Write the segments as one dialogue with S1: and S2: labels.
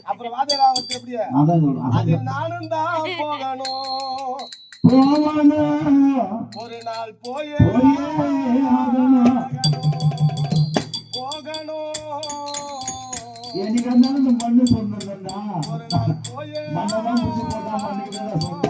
S1: அப்புறம் வாத்தியாராவத்து எப்படியா அது நானும் தான் போகணும் ஒரு நாள் போயே போகணும்
S2: எனக்கு இருந்தாலும் இந்த மண்ணு சொன்னா
S1: ஒரு நாள் போயே
S2: மண்ணெல்லாம் முடிச்சு போட்டா மண்ணுக்கு தான் சொன்னா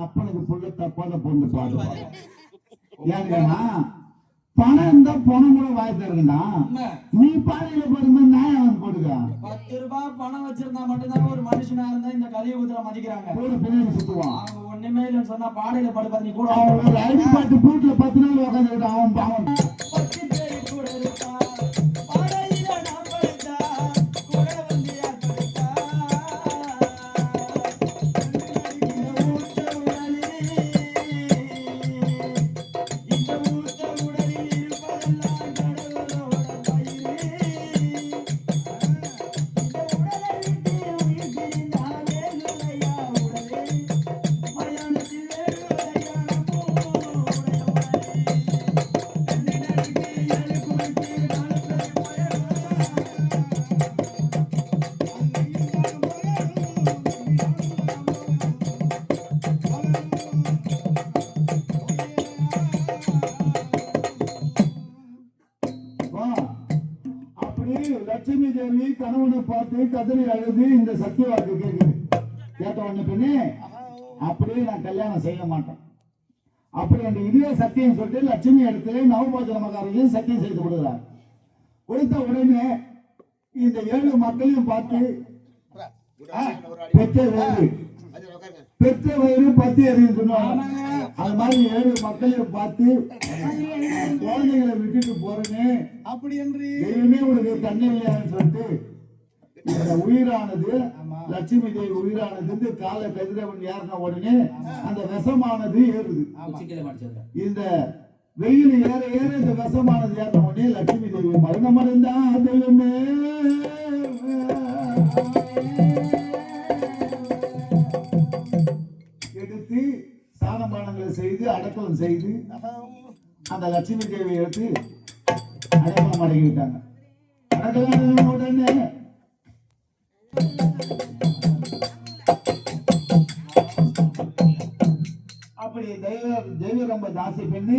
S2: அப்பனுக்கு புள்ள தப்பாத பொண்ணு பாடுவாங்க. ஏன்னா பணம் இருந்தா பணம் கூட வாய் தருங்கடா. நீ பாடையில போடும்போது நியாயம் வந்து போடுங்க.
S3: 10 ரூபாய் பணம் வச்சிருந்தா மட்டும்தான் ஒரு மனுஷனா இருந்தா இந்த கலியுகத்துல மதிக்கிறாங்க.
S2: கூட பின்னாடி சுத்துவான்.
S3: அவங்க ஒண்ணுமே இல்லைன்னு சொன்னா பாடையில படு பண்ணி கூட
S2: ஒரு ஐடி பாட்டு பூட்ல 10 நாள் உட்காந்துக்கிட்டு அவன் பாவம்
S3: 10 பேர் கூட இருப்பா பாடையில நான் படுத்தா கூட வந்து யார் படுத்தா
S2: லட்சுமி தேவி கணவனை பார்த்து கதறி அழுது இந்த சத்திய வாக்கு கேட்குது. கேட்ட உடனே பெண்ணே அப்படியே நான் கல்யாணம் செய்ய மாட்டேன் அப்படி அந்த இதுவே சத்தியம் சொல்லிட்டு லட்சுமி இடத்துல நவபாஜனமகாரையும் சத்தியம் செய்து கொடுக்குறார். கொடுத்த உடனே இந்த 7 மக்களையும் பார்த்து பெற்ற வயிறு பத்தி எறியும் சொன்னாங்க. அது மாதிரி 7 மக்களையும் பார்த்து குழந்தைகளை விட்டுட்டு போறேன்னு அப்படி என்று தெய்வமே உனக்கு கண்ணே இல்லையான்னு சொல்லிட்டு இந்த உயிரானது லட்சுமி தேவி உயிரானது காலை கதிரவன் ஏறின உடனே அந்த விஷமானது ஏறுது. இந்த வெயில் ஏற ஏற இந்த விஷமானது ஏறின உடனே லட்சுமி தேவி மரணம் அடைந்தா தெய்வமே எடுத்து சாணபானங்களை செய்து அடக்கம் செய்து அந்த லட்சுமி தேவியை எடுத்து அடக்கம் அடக்கிவிட்டாங்க. அடக்கம் உடனே அப்படி தெய்வ ரொம்ப தாசி பெண்ணு